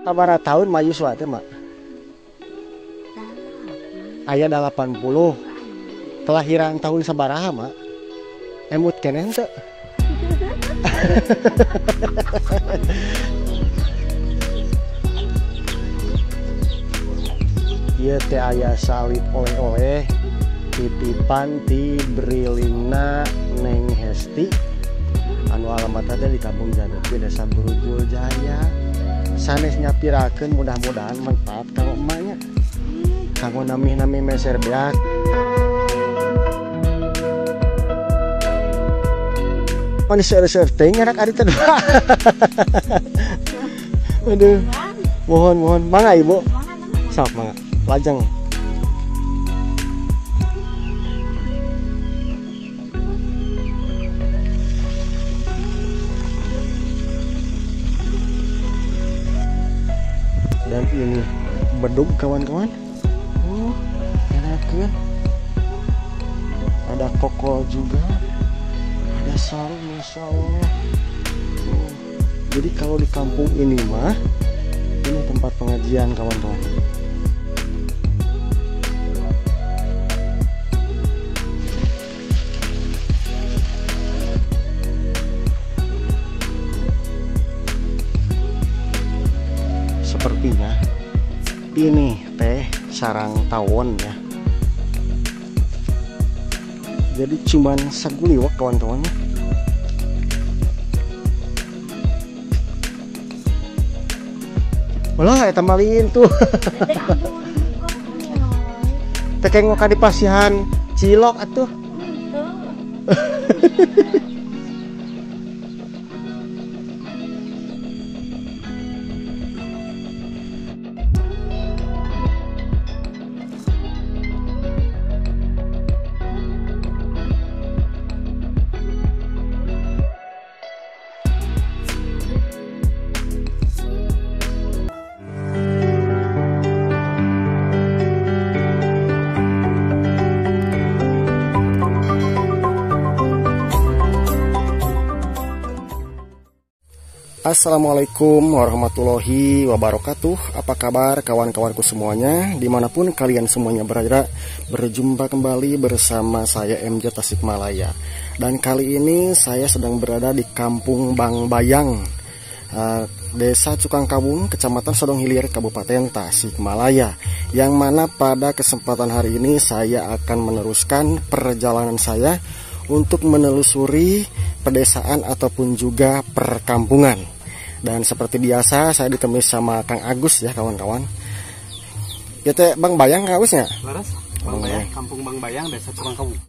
Sabaraha tahun Mak Yuswa teh, Mak? Aya 80. Kelahiran tahun sabaraha, Mak? Emut keneh teu? Ieu teh aya salib oleh-oleh titipan ti Brilingna Neng Hesti anu alamatna teh di Kampung Janupi, Desa Brujul Jaya. Sanes nyapirakeun mudah-mudahan manfaat kanggo emaknya. Kanggo nami-nami meser beak. Oh, diser-ser teh ngarak ari teh. Aduh. Mohon. Mangga Ibu. Sok mangga. Lajeng. Dan ini bedug kawan-kawan. Oh, enakeun. Ada kokol juga. Ada sarung, Masya Allah. Oh. Jadi kalau di kampung ini mah, ini tempat pengajian kawan-kawan. Sepertinya ini teh sarang tawon ya. Jadi cuman saguliwak kawan-kawan. Ulah eta malin tuh. Tekeng ka di pasihan Cilok atuh. Assalamualaikum warahmatullahi wabarakatuh. Apa kabar kawan-kawanku semuanya, dimanapun kalian semuanya berada. Berjumpa kembali bersama saya MJ Tasikmalaya. Dan kali ini saya sedang berada di Kampung Bang Bayang, Desa Cukangkabung, Kecamatan Sodong Hilir, Kabupaten Tasikmalaya. Yang mana pada kesempatan hari ini saya akan meneruskan perjalanan saya untuk menelusuri pedesaan ataupun juga perkampungan. Dan seperti biasa saya ditemani sama Kang Agus ya kawan-kawan. Ya teh Bang Bayang Kang Agusnya? Laras, Bang Bayang, Kampung Bang Bayang, Desa Cukangkabung.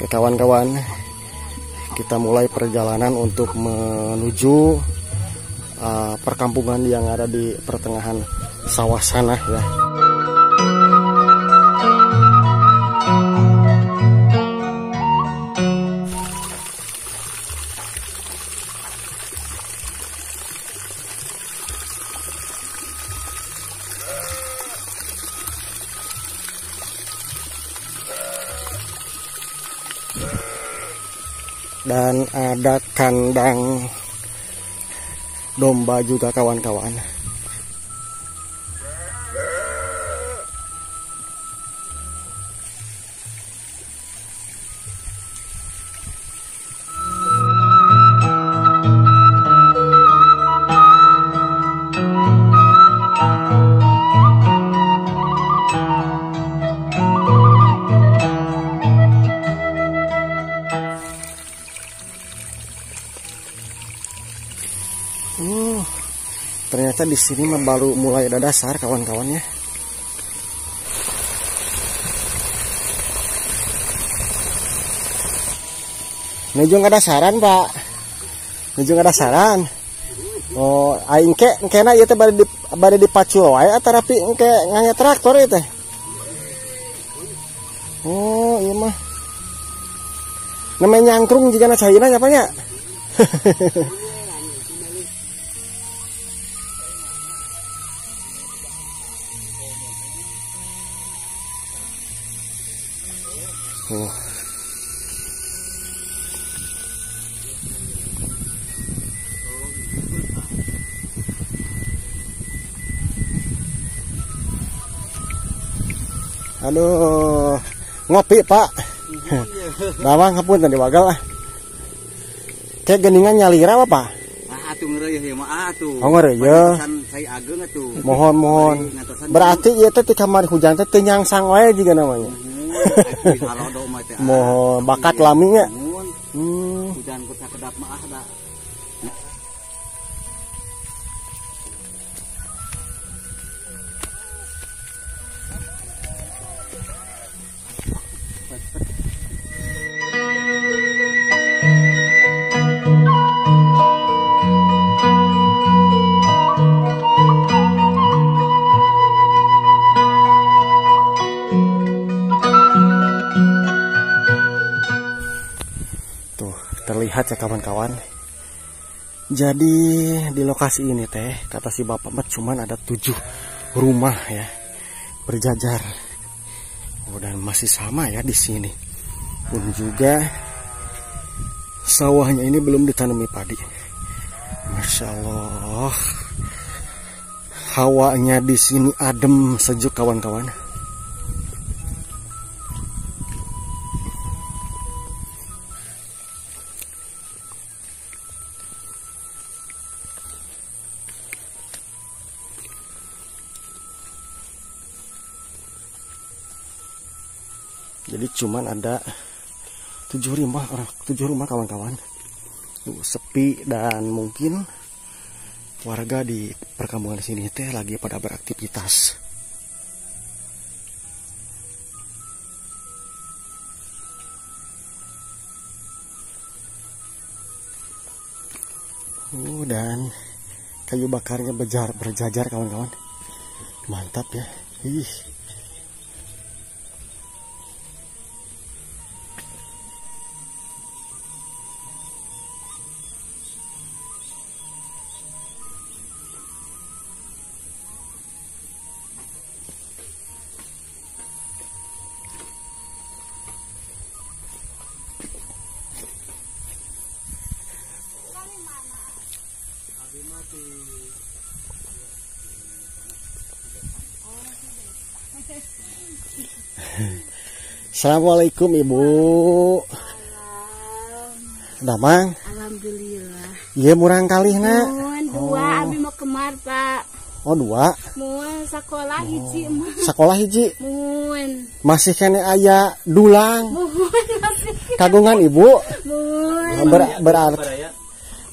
Kawan-kawan, kita mulai perjalanan untuk menuju perkampungan yang ada di pertengahan sawah sana ya. Dan ada kandang domba juga kawan-kawan. Ternyata di sini baru mulai ada dasar kawan-kawannya. Nujung ada saran Pak. Nujung ada saran. Oh, aing kena ieu teh bade dipacul wae atau rapi engke nganya traktor itu teh. Oh iya mah namanya nyangkrung jika na cahina apa nya. Aduh, ngopi Pak. Bawang ngapun tadi wagal lah. Kayak geningan nyalira apa Pak? Atuh ngeureuh ya mah atuh. Oh ngeureuh. Saya ageng atuh. Mohon. Berarti ieu teh ti kamari hujan teh teu nyangsang wae jiga namanya. Mohon bakat lami nya. Hujan ku sakedap mah da. Terlihat ya kawan-kawan. Jadi di lokasi ini teh kata si bapak mah cuman ada 7 rumah ya berjajar. Oh, dan masih sama ya di sini. Pun juga sawahnya ini belum ditanami padi. Masya Allah. Hawanya di sini adem sejuk kawan-kawan. Jadi cuman ada 7 rumah kawan-kawan. Sepi dan mungkin warga di perkampungan sini teh lagi pada beraktivitas. Dan kayu bakarnya berjajar kawan-kawan. Mantap ya. Ih. Assalamualaikum Ibu. Damang. Alhamdulillah. Iya murang kali nak. Mun 2 abi mau kemar Pak. Oh 2. Mun sekolah hiji mah. Sekolah hiji. Mun. Masih kene aya dulang. Mun masih. Kagungan Ibu. Mun.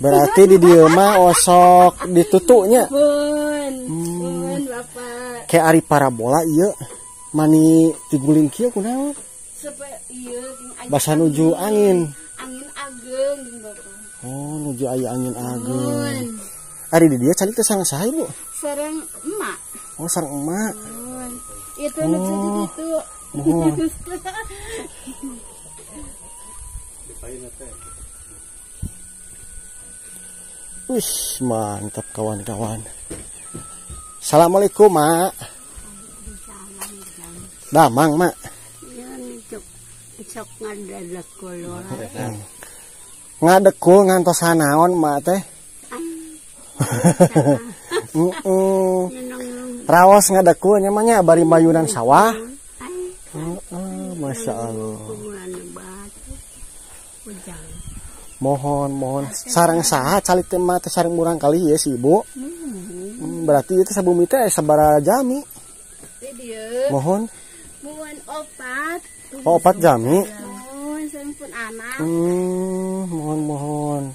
Berarti di dieu mah osok ditutuknya. Mun Bapak. Kayak ari parabola ieu. Mani tiguling kieu kunaon? Basa nuju angin. Angin ageng Bapak. Oh, nuju aya angin ageng. Ari di dieu calik teh sareng saha Ibu? Sareng emak. Oh, sareng emak. Itu nuju gitu. Mohon. Wih, mantap kawan-kawan. Assalamualaikum, Mak. Damang, Mak. Sok ngadekul ngadekul ngantos sanaon Mak teh. Raos ngadekul namanya bari bayunan sawah. Masya Allah. Mohon sareng saha calik teh mah teh sareng murang kali ya si Ibu. Berarti itu sabumi teh sabaraha jami? Mohon. Mohon opat. Oh, 4 jami. Mohon sampun anak. Mohon.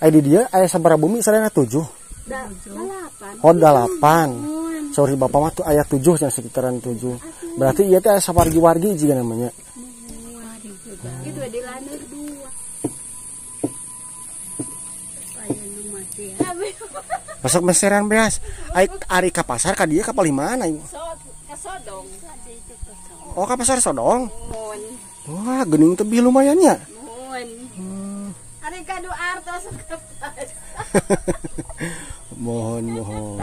Di dia aya sabaraha bumi sareng 7. 8. Oh 8. Sorry Bapak mah tuh aya 7 yang sekitaran 7. Berarti ieu teh aya sawargi-wargi jiga namanya. Itu di lanur 2. Supaya nu mati ya. Masuk meseran beas. Ari ka pasar ka dieu ka paling mana? Kasodong. Oh, ka pasar Sodong. Mohon. Wah, geuning tebih lumayan ya. Mohon. Ari kadu artos kapas. Mohon.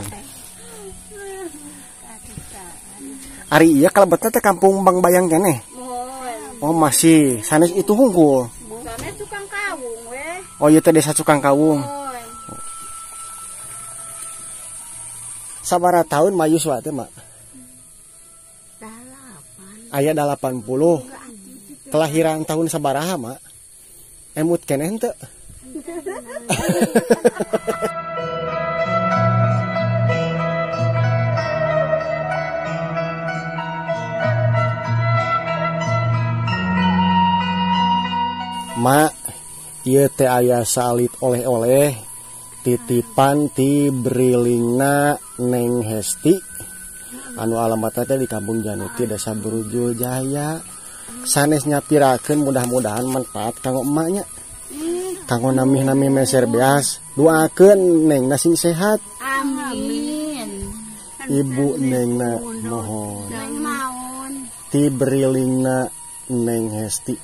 Ari iya kalebetna teh kampung Bang Bayang keneh. Mohon. Oh, masih. Sanes itu hungkul. Sana tukang kawung weh. Oh, ieu teh desa Cukang Kawung. Mohon. Sabaraha tahun Mayuswa teh, Mak? 8. Aya 80. Kelahiran tahun sabaraha, Mak? Emut keneh henteu? Mak, ieu teh aya salit oleh-oleh titipan ti brilingna Neng Hesti anu alamatna teh di Kampung Januti Desa Brujul Jaya. Sanes nyapirakeun mudah-mudahan manfaat kanggo emaknya. Kanggo namih-namih meser beas. Doakeun Nengna sing sehat. Amin. Ibu Nengna mohon. Neng naon? Ti brilingna Neng Hesti.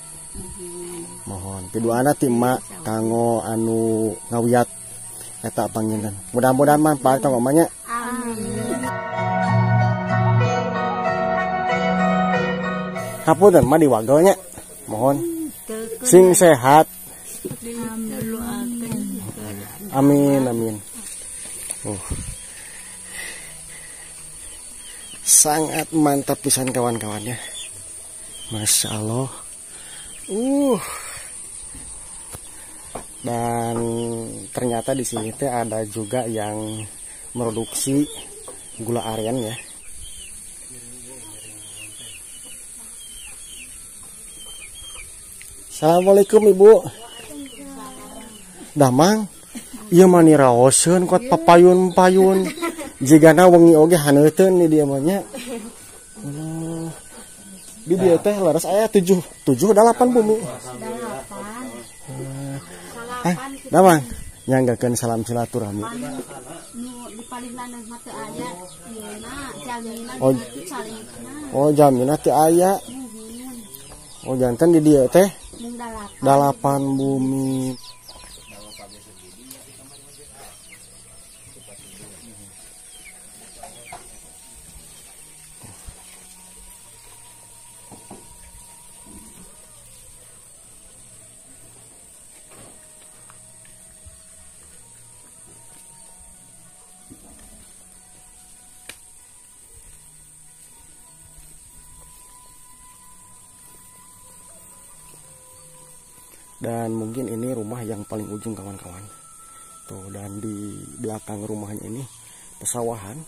Mohon pidoana ti emak kanggo anu ngawiyat eta panginten. Mudah-mudahan manfaat kanggo emaknya. Amin. Hapunten mah diwagelnya. Mohon sing sehat. Amin. Sangat mantap pisan kawan-kawannya. Masya Allah. Dan ternyata di sini teh ada juga yang produksi gula aren ya. Assalamualaikum Ibu. Damang, ieu mah ni raoseun kot papayun-payun. Jigana wengi oge haneuteun ni dieu mah nya. Di dieu teh laras aya 7 8 bumi. Damang, nyanggakeun salam silaturahmi. Nu di palingna mah teu aya ieuna jaminna Oh. salibna. Oh, jaminna teu aya. Oh, janten di dieu teh Mung 8 bumi. Dan mungkin ini rumah yang paling ujung kawan-kawan. Tuh, dan di belakang rumahnya ini pesawahan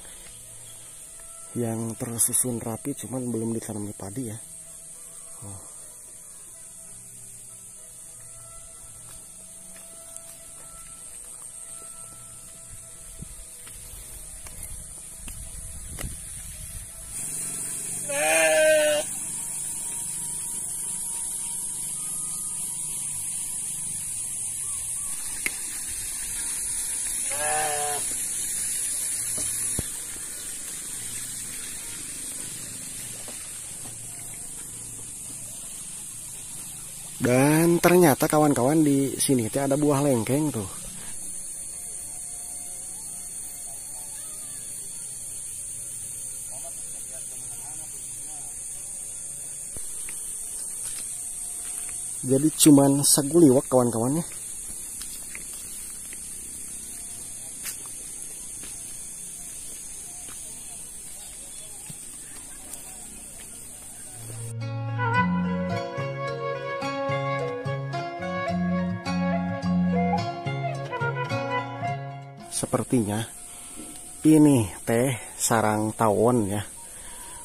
yang tersusun rapi, cuman belum ditanami padi ya. Oh. Dan ternyata kawan-kawan di sini teh ada buah lengkeng tuh. Jadi cuman saguliwak kawan-kawannya. Sepertinya ini teh sarang tawon ya.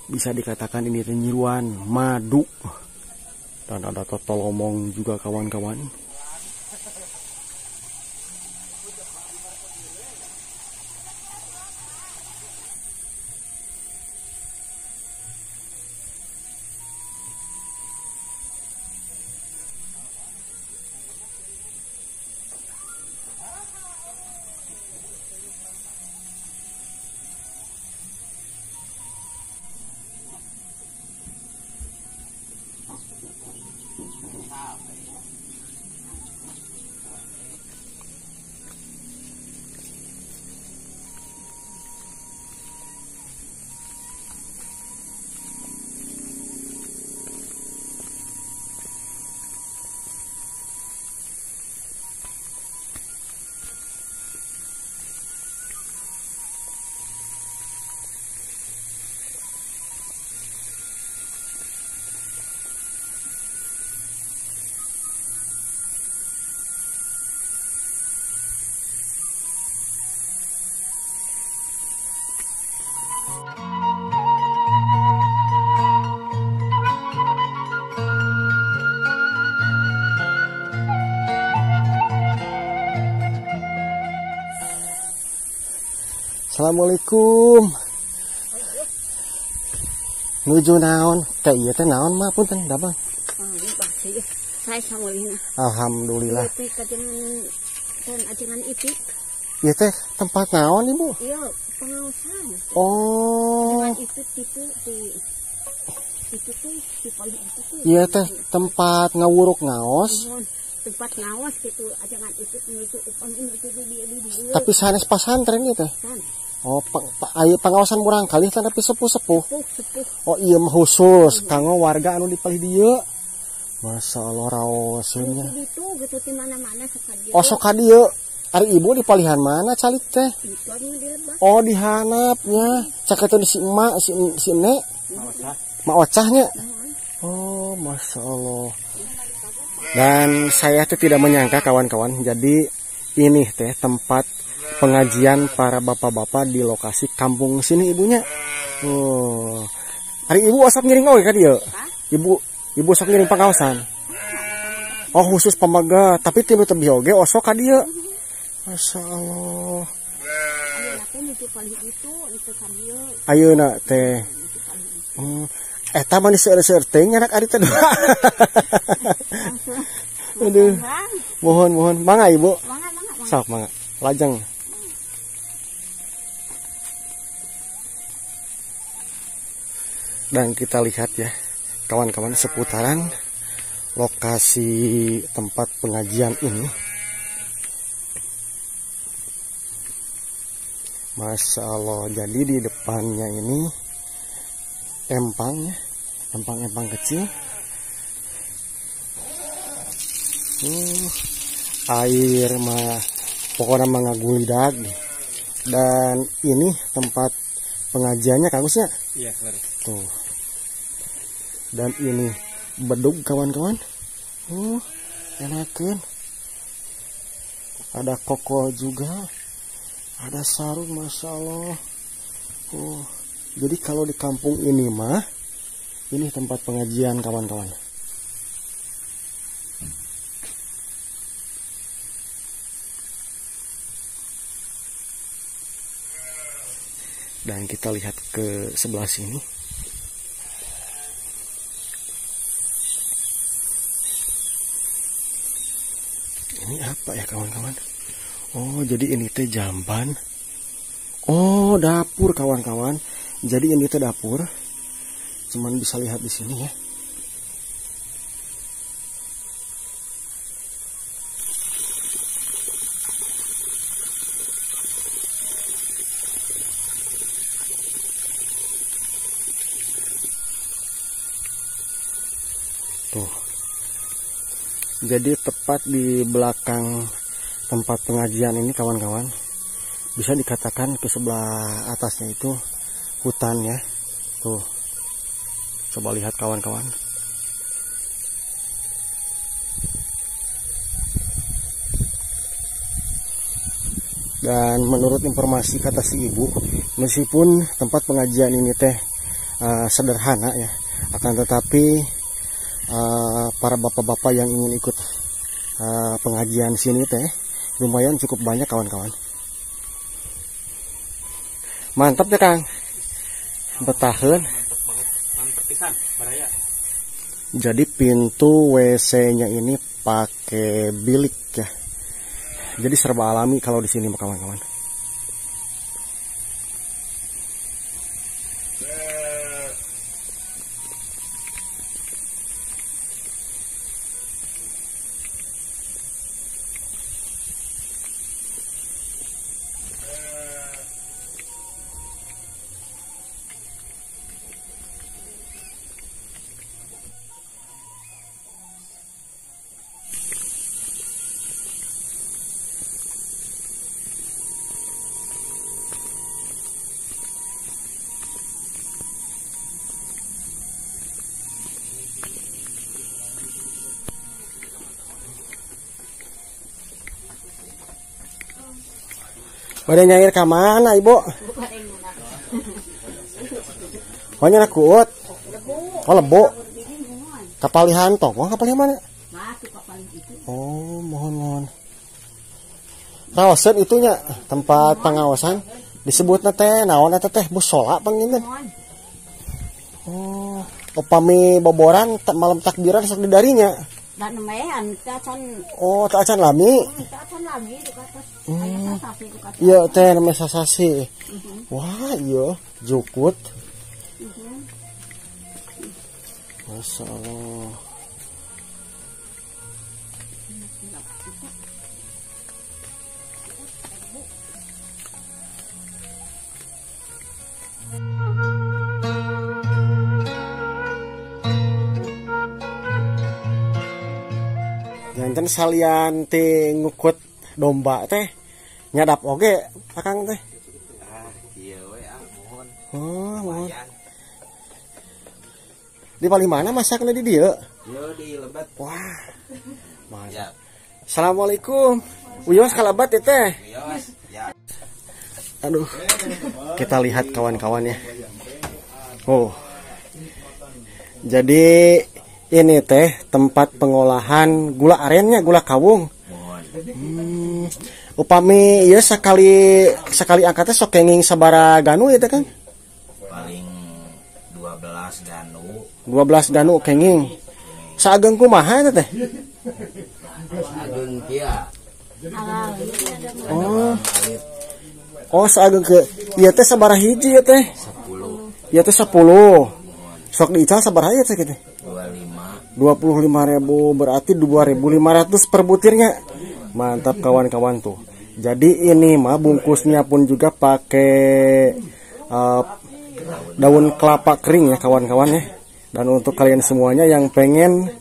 Bisa dikatakan ini teh nyiruan madu. Dan ada totolomong juga kawan-kawan. Assalamualaikum. Nuju naon? Kayak ieu teh naon mah punten da Bang. Ini pasti saya sama Lina. Alhamdulillah. Tapi kajangan dan ajangan ipik. Ieu teh tempat naon Ibu? Iya, pengawasan. Oh. Dengan ipik itu di paling itu. Ieu teh tempat ngawuruk ngaos. Tempat ngawas gitu, ajangan ipik menuju upang ini itu di. Tapi sanes pasantren ieu teh. San. Oh, aya pengawasan murang kali tapi sepuh-sepuh. Sepuh. Oh iya mah khusus kanggo warga anu dipalih dieu. Masyaallah raosnya. Itu gitu di mana-mana sekali. Oh sok ka dieu. Ari Ibu di palihan mana calik teh? Itu anu di lebah. Oh di hanapnya. Cak itu di si emak si Nek. Mak Ocahnya. Oh, masyaallah. Dan saya tuh tidak menyangka kawan-kawan. Jadi ini teh tempat pengajian para bapak-bapak di lokasi kampung sini ibunya. Oh. Hari Ibu osok ngiring oge ka dieu? Ibu osok ngiring pengawasan. Oh, khusus pamaga, tapi tilu tebih oge osok ka dieu. Masyaallah. Ayeuna teh. Eta mah diseur-seur teh nyanak ari teh. Aduh. Mohon. Mangga Ibu. Mangga. Sok mangga. Lajeng. Dan kita lihat ya kawan-kawan seputaran lokasi tempat pengajian ini. Masya Allah, jadi di depannya ini empang kecil. Air mah pokoknya mengagulidag. Dan ini tempat pengajiannya Kang Gus ya? Iya, benar. Tuh. Dan ini bedug kawan-kawan. Enakeun. Ada koko juga. Ada sarung, Masya Allah. Jadi kalau di kampung ini mah, ini tempat pengajian kawan-kawan. Dan kita lihat ke sebelah sini. Ini apa ya kawan-kawan? Oh, jadi ini teh jamban. Oh, dapur kawan-kawan. Jadi ini teh dapur. Cuman bisa lihat di sini ya. Tuh. Jadi tepat di belakang tempat pengajian ini kawan-kawan, bisa dikatakan ke sebelah atasnya itu hutan ya. Tuh. Coba lihat kawan-kawan. Dan menurut informasi kata si ibu, meskipun tempat pengajian ini teh sederhana ya, akan tetapi para bapak-bapak yang ingin ikut pengajian sini teh lumayan cukup banyak kawan-kawan. Mantap ya Kang, betaheun. Mantap pisan, baraya. Jadi pintu WC-nya ini pakai bilik ya. Jadi serba alami kalau di sini kawan-kawan. Bade nyair ka mana, Ibu? Pokoknya kuut. Oh, lebo. Kapalihan toko, kapalihan mana? Oh, mohon. Rawasan itunya tempat pengawasan disebut teh naon eta teh musola panggilna. Oh, upami boboran malam takbiran sok didarinya. Dan nemean tacan. Oh, tacan lami. Tacan lami di atas. Iya, teh namanya sasasi. Wah, iya, jukut. Masya Allah. Jangan salian teh ngukut domba teh nyadap oge akang teh. Iya we mohon. Oh, mohon. Di paling mana masaknya di dia? Yo di Lebat. Wah. Mantap. Ya. Assalamualaikum. Uyos kalabat ya teh. Uyos. Ya. Aduh. Kita lihat kawan-kawan ya. Oh. Jadi ini teh tempat pengolahan gula arennya, gula kawung. Upami ya sekali angkatnya sok kenging sabara ganu ya teh Kang? Paling 12 ganu. 12 ganu kenging. Saageng kumaha eta teh? Saageng kieu. Oh, saageng ke ieu teh sabaraha hiji ya teh? 10. Ieu teh 10. Sok diical sabaraha ya teh kitu? 25.000 berarti 2.500 per butirnya. Mantap kawan-kawan tuh. Jadi ini mah bungkusnya pun juga pakai daun kelapa kering ya kawan-kawan ya. Dan untuk kalian semuanya yang pengen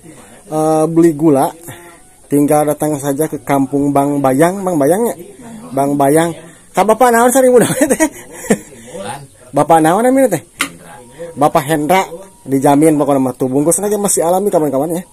beli gula, tinggal datang saja ke kampung Bang Bayang ya. Bang Bayang. Ka bapak naon sari muda teh? Bapak naon namanya teh? Bapak Hendra. Dijamin pokoknya mah tuh bungkus aja masih alami kawan-kawan ya.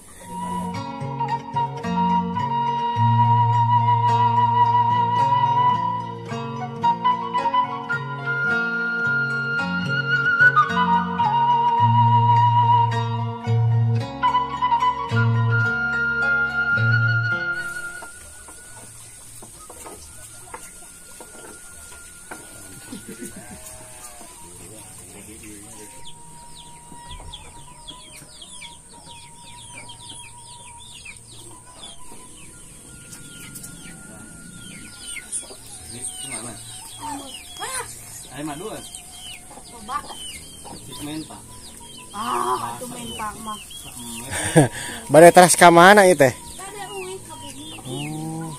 Ayo madu. Coba. Main Pak. Itu main Pak mah. Bade teras ka mana ieu teh? Ada uwi ka bumi. Oh.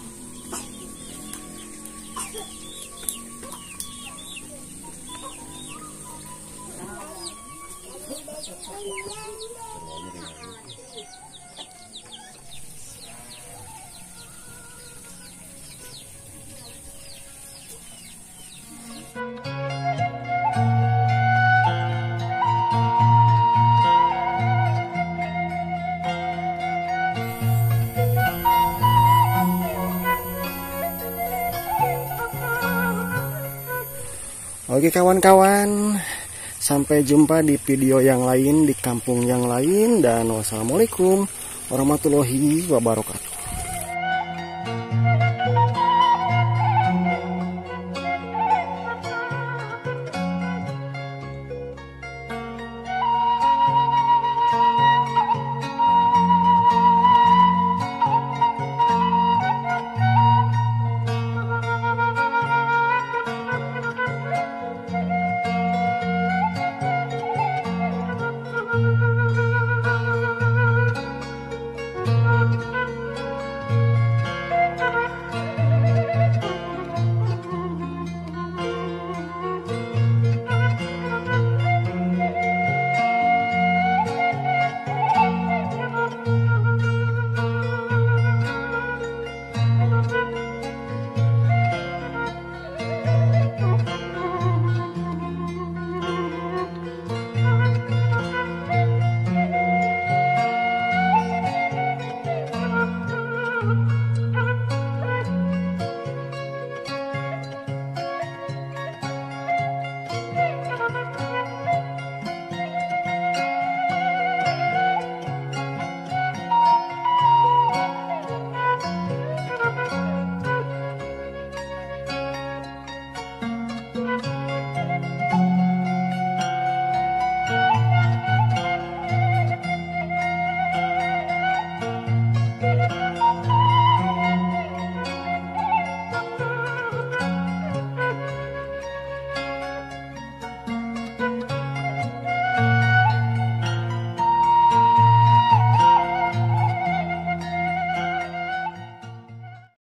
Oke kawan-kawan, sampai jumpa di video yang lain, di kampung yang lain, dan wassalamualaikum warahmatullahi wabarakatuh.